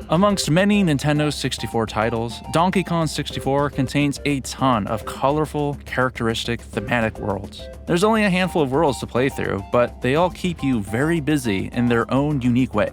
Amongst many Nintendo 64 titles, Donkey Kong 64 contains a ton of colorful, characteristic, thematic worlds. There's only a handful of worlds to play through, but they all keep you very busy in their own unique way.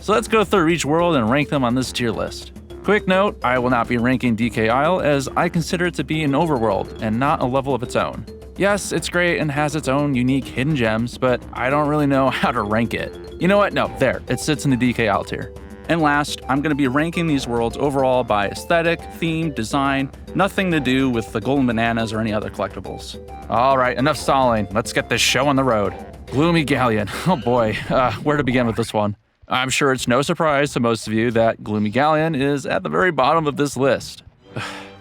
So let's go through each world and rank them on this tier list. Quick note, I will not be ranking DK Isle as I consider it to be an overworld and not a level of its own. Yes, it's great and has its own unique hidden gems, but I don't really know how to rank it. You know what? No, there, it sits in the DK Isle tier. And last, I'm going to be ranking these worlds overall by aesthetic, theme, design, nothing to do with the golden bananas or any other collectibles. Alright, enough stalling, let's get this show on the road. Gloomy Galleon, oh boy, where to begin with this one? I'm sure it's no surprise to most of you that Gloomy Galleon is at the very bottom of this list.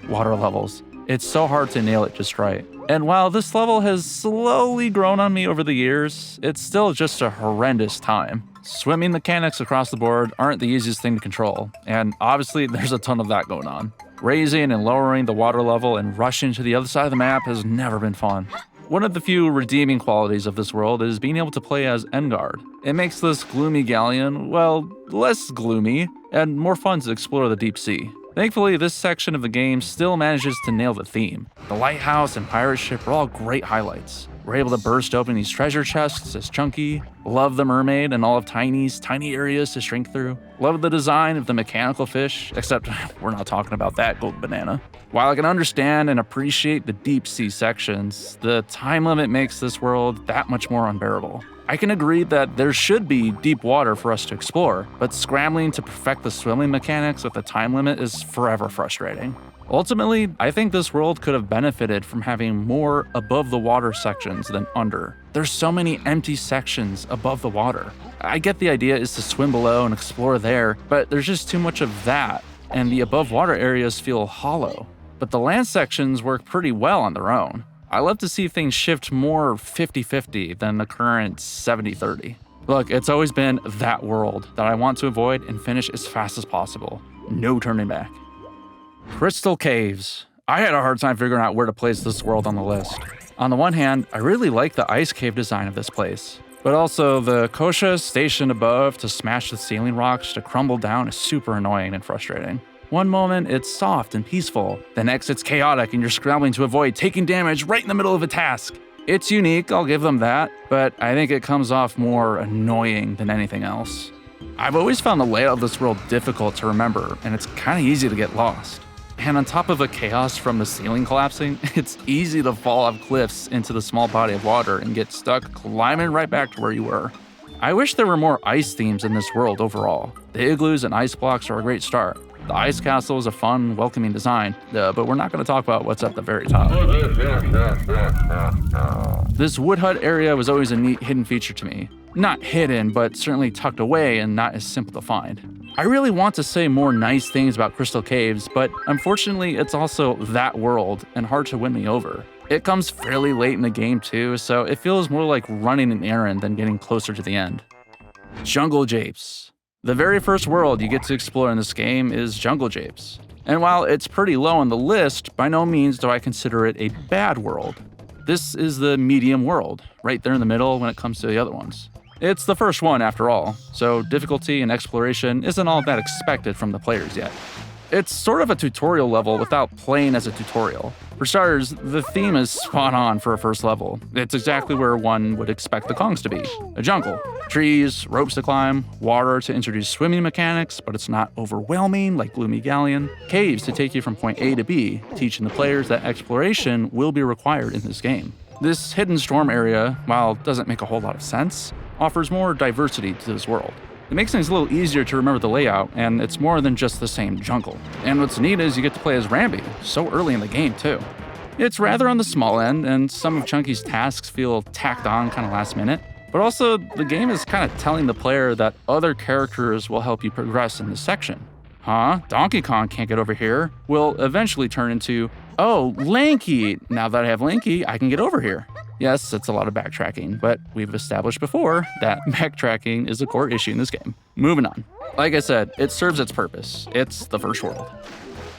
Water levels. It's so hard to nail it just right. And while this level has slowly grown on me over the years, it's still just a horrendous time. Swimming mechanics across the board aren't the easiest thing to control, and obviously there's a ton of that going on. Raising and lowering the water level and rushing to the other side of the map has never been fun. One of the few redeeming qualities of this world is being able to play as Enguarde. It makes this Gloomy Galleon, well, less gloomy, and more fun to explore the deep sea. Thankfully, this section of the game still manages to nail the theme. The lighthouse and pirate ship are all great highlights. We're able to burst open these treasure chests as Chunky. Love the mermaid and all of Tiny's tiny areas to shrink through. Love the design of the mechanical fish, except we're not talking about that gold banana. While I can understand and appreciate the deep sea sections, the time limit makes this world that much more unbearable. I can agree that there should be deep water for us to explore, but scrambling to perfect the swimming mechanics with a time limit is forever frustrating. Ultimately, I think this world could have benefited from having more above the water sections than under. There's so many empty sections above the water. I get the idea is to swim below and explore there, but there's just too much of that, and the above water areas feel hollow. But the land sections work pretty well on their own. I love to see things shift more 50-50 than the current 70-30. Look, it's always been that world that I want to avoid and finish as fast as possible. No turning back. Crystal Caves. I had a hard time figuring out where to place this world on the list. On the one hand, I really like the ice cave design of this place, but also the koshas stationed above to smash the ceiling rocks to crumble down is super annoying and frustrating. One moment it's soft and peaceful, the next it's chaotic and you're scrambling to avoid taking damage right in the middle of a task. It's unique, I'll give them that, but I think it comes off more annoying than anything else. I've always found the layout of this world difficult to remember, and it's kinda easy to get lost. And on top of the chaos from the ceiling collapsing, it's easy to fall off cliffs into the small body of water and get stuck climbing right back to where you were. I wish there were more ice themes in this world overall. The igloos and ice blocks are a great start. The ice castle is a fun, welcoming design, but we're not going to talk about what's at the very top. This wood hut area was always a neat hidden feature to me. Not hidden, but certainly tucked away and not as simple to find. I really want to say more nice things about Crystal Caves, but unfortunately it's also that world and hard to win me over. It comes fairly late in the game too, so it feels more like running an errand than getting closer to the end. Jungle Japes. The very first world you get to explore in this game is Jungle Japes. And while it's pretty low on the list, by no means do I consider it a bad world. This is the medium world, right there in the middle when it comes to the other ones. It's the first one after all, so difficulty and exploration isn't all that expected from the players yet. It's sort of a tutorial level without playing as a tutorial. For starters, the theme is spot on for a first level. It's exactly where one would expect the Kongs to be. A jungle. Trees, ropes to climb, water to introduce swimming mechanics, but it's not overwhelming like Gloomy Galleon. Caves to take you from point A to B, teaching the players that exploration will be required in this game. This hidden storm area, while it doesn't make a whole lot of sense, offers more diversity to this world. It makes things a little easier to remember the layout, and it's more than just the same jungle. And what's neat is you get to play as Rambi, so early in the game too. It's rather on the small end, and some of Chunky's tasks feel tacked on kind of last minute, but also the game is kind of telling the player that other characters will help you progress in this section. Huh? Donkey Kong can't get over here will eventually turn into, oh, Lanky! Now that I have Lanky, I can get over here. Yes, it's a lot of backtracking, but we've established before that backtracking is a core issue in this game. Moving on. Like I said, it serves its purpose. It's the first world.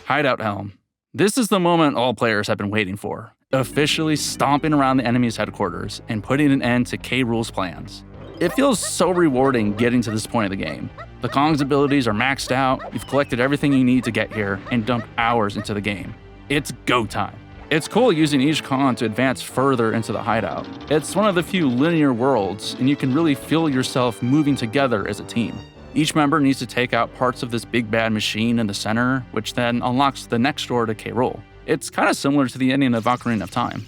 Hideout Helm. This is the moment all players have been waiting for. Officially stomping around the enemy's headquarters and putting an end to K. Rool's plans. It feels so rewarding getting to this point of the game. The Kong's abilities are maxed out, you've collected everything you need to get here, and dumped hours into the game. It's go time. It's cool using each Kong to advance further into the hideout. It's one of the few linear worlds, and you can really feel yourself moving together as a team. Each member needs to take out parts of this big bad machine in the center, which then unlocks the next door to K. Rool. It's kind of similar to the ending of Ocarina of Time.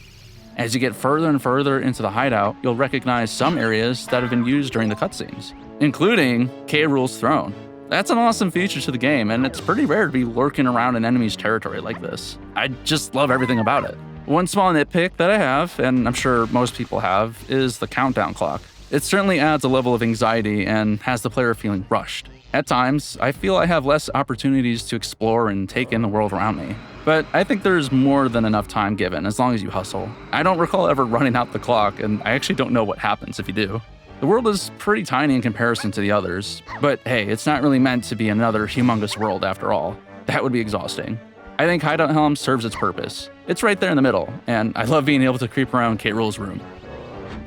As you get further and further into the hideout, you'll recognize some areas that have been used during the cutscenes, including K. Rool's throne. That's an awesome feature to the game, and it's pretty rare to be lurking around an enemy's territory like this. I just love everything about it. One small nitpick that I have, and I'm sure most people have, is the countdown clock. It certainly adds a level of anxiety and has the player feeling rushed. At times, I feel I have less opportunities to explore and take in the world around me. But I think there's more than enough time given as long as you hustle. I don't recall ever running out the clock, and I actually don't know what happens if you do. The world is pretty tiny in comparison to the others, but hey, it's not really meant to be another humongous world after all. That would be exhausting. I think Hideout Helm serves its purpose. It's right there in the middle, and I love being able to creep around K. Rool's room.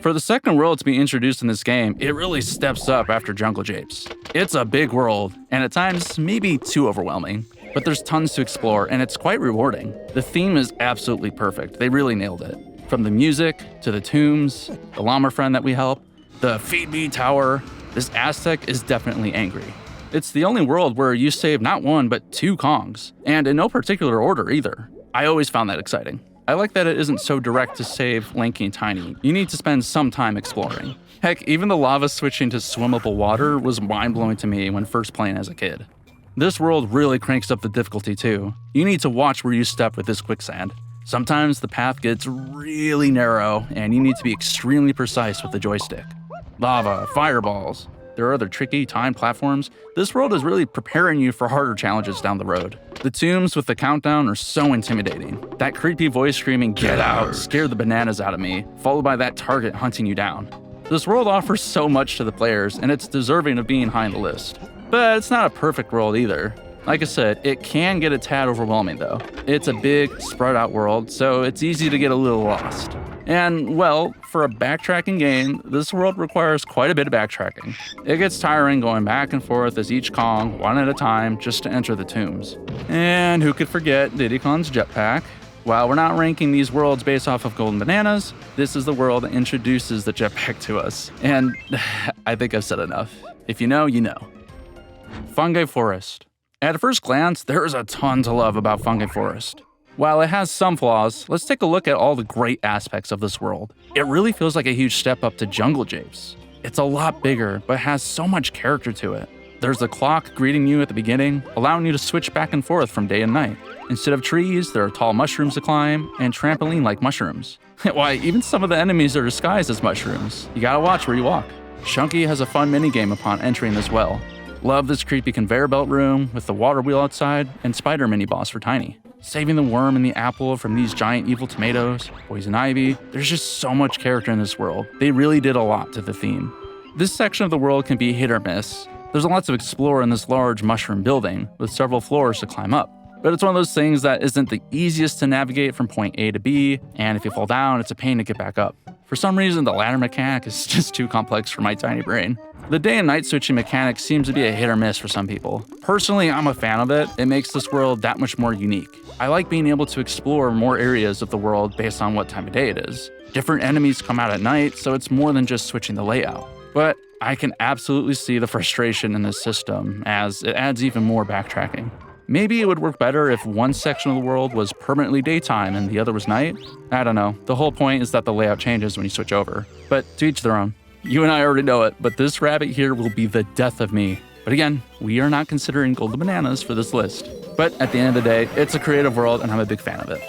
For the second world to be introduced in this game, it really steps up after Jungle Japes. It's a big world, and at times, maybe too overwhelming. But there's tons to explore, and it's quite rewarding. The theme is absolutely perfect. They really nailed it. From the music, to the tombs, the llama friend that we help, the Feed Me Tower, this Aztec is definitely angry. It's the only world where you save not one, but 2 Kongs, and in no particular order either. I always found that exciting. I like that it isn't so direct to save Lanky and Tiny. You need to spend some time exploring. Heck, even the lava switching to swimmable water was mind-blowing to me when first playing as a kid. This world really cranks up the difficulty too. You need to watch where you step with this quicksand. Sometimes the path gets really narrow, and you need to be extremely precise with the joystick. Lava, fireballs. There are other tricky timed platforms. This world is really preparing you for harder challenges down the road. The tombs with the countdown are so intimidating. That creepy voice screaming, "Get out," scared the bananas out of me, followed by that target hunting you down. This world offers so much to the players, and it's deserving of being high on the list. But it's not a perfect world either. Like I said, it can get a tad overwhelming though. It's a big, spread out world, so it's easy to get a little lost. And, well, for a backtracking game, this world requires quite a bit of backtracking. It gets tiring going back and forth as each Kong, one at a time, just to enter the tombs. And who could forget Diddy Kong's jetpack? While we're not ranking these worlds based off of golden bananas, this is the world that introduces the jetpack to us. And I think I've said enough. If you know, you know. Fungi Forest. At first glance, there is a ton to love about Fungi Forest. While it has some flaws, let's take a look at all the great aspects of this world. It really feels like a huge step up to Jungle Japes. It's a lot bigger, but has so much character to it. There's a clock greeting you at the beginning, allowing you to switch back and forth from day and night. Instead of trees, there are tall mushrooms to climb, and trampoline-like mushrooms. Why, even some of the enemies are disguised as mushrooms. You gotta watch where you walk. Chunky has a fun minigame upon entering this well. Love this creepy conveyor belt room with the water wheel outside and spider mini-boss for Tiny. Saving the worm and the apple from these giant evil tomatoes, poison ivy. There's just so much character in this world. They really did a lot to the theme. This section of the world can be hit or miss. There's a lot to explore in this large mushroom building with several floors to climb up. But it's one of those things that isn't the easiest to navigate from point A to B, and if you fall down, it's a pain to get back up. For some reason, the ladder mechanic is just too complex for my tiny brain. The day and night switching mechanic seems to be a hit or miss for some people. Personally, I'm a fan of it. It makes this world that much more unique. I like being able to explore more areas of the world based on what time of day it is. Different enemies come out at night, so it's more than just switching the layout. But I can absolutely see the frustration in this system, as it adds even more backtracking. Maybe it would work better if one section of the world was permanently daytime and the other was night. I don't know. The whole point is that the layout changes when you switch over. But to each their own. You and I already know it, but this rabbit here will be the death of me. But again, we are not considering golden bananas for this list. But at the end of the day, it's a creative world and I'm a big fan of it.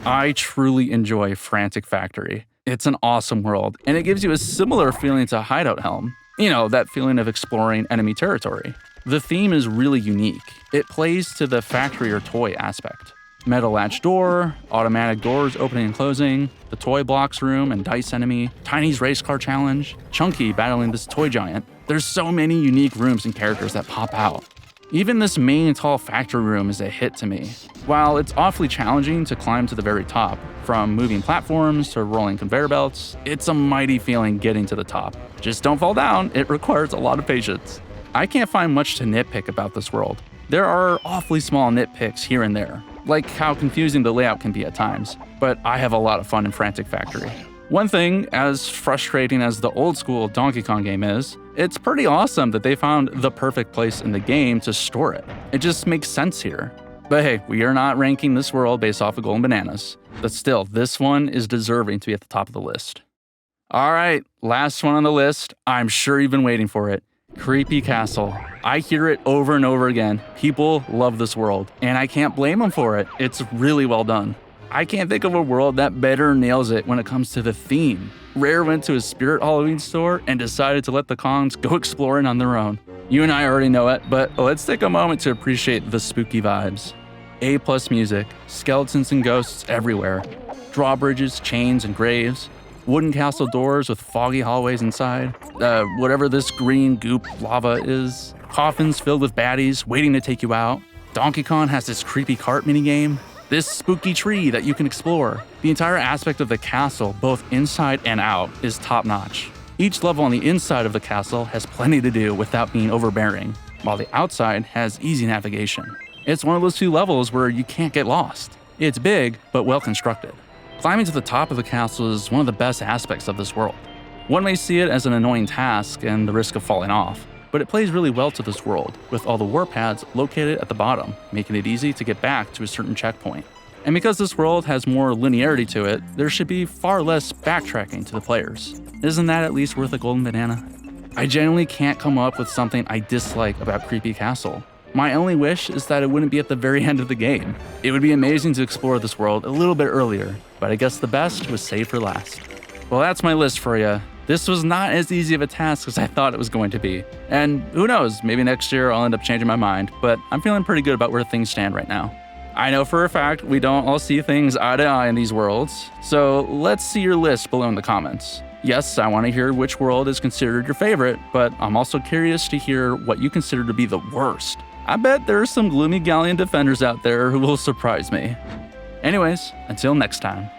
I truly enjoy Frantic Factory. It's an awesome world, and it gives you a similar feeling to Hideout Helm. You know, that feeling of exploring enemy territory. The theme is really unique. It plays to the factory or toy aspect. Metal latch door, automatic doors opening and closing, the toy blocks room and dice enemy, Tiny's race car challenge, Chunky battling this toy giant. There's so many unique rooms and characters that pop out. Even this main tall factory room is a hit to me. While it's awfully challenging to climb to the very top, from moving platforms to rolling conveyor belts, it's a mighty feeling getting to the top. Just don't fall down, it requires a lot of patience. I can't find much to nitpick about this world. There are awfully small nitpicks here and there, like how confusing the layout can be at times, but I have a lot of fun in Frantic Factory. One thing, as frustrating as the old school Donkey Kong game is, it's pretty awesome that they found the perfect place in the game to store it. It just makes sense here. But hey, we are not ranking this world based off of golden bananas. But still, this one is deserving to be at the top of the list. Alright, last one on the list. I'm sure you've been waiting for it. Creepy Castle. I hear it over and over again. People love this world, and I can't blame them for it. It's really well done. I can't think of a world that better nails it when it comes to the theme. Rare went to a Spirit Halloween store and decided to let the Kongs go exploring on their own. You and I already know it, but let's take a moment to appreciate the spooky vibes. A+ music, skeletons and ghosts everywhere, drawbridges, chains, and graves, wooden castle doors with foggy hallways inside, whatever this green goop lava is, coffins filled with baddies waiting to take you out. Donkey Kong has this creepy cart minigame, this spooky tree that you can explore. The entire aspect of the castle, both inside and out, is top-notch. Each level on the inside of the castle has plenty to do without being overbearing, while the outside has easy navigation. It's one of those two levels where you can't get lost. It's big, but well constructed. Climbing to the top of the castle is one of the best aspects of this world. One may see it as an annoying task and the risk of falling off, but it plays really well to this world, with all the warp pads located at the bottom, making it easy to get back to a certain checkpoint. And because this world has more linearity to it, there should be far less backtracking to the players. Isn't that at least worth a golden banana? I genuinely can't come up with something I dislike about Creepy Castle. My only wish is that it wouldn't be at the very end of the game. It would be amazing to explore this world a little bit earlier, but I guess the best was saved for last. Well, that's my list for you. This was not as easy of a task as I thought it was going to be. And who knows, maybe next year I'll end up changing my mind, but I'm feeling pretty good about where things stand right now. I know for a fact we don't all see things eye to eye in these worlds, so let's see your list below in the comments. Yes, I want to hear which world is considered your favorite, but I'm also curious to hear what you consider to be the worst. I bet there are some Gloomy Galleon defenders out there who will surprise me. Anyways, until next time.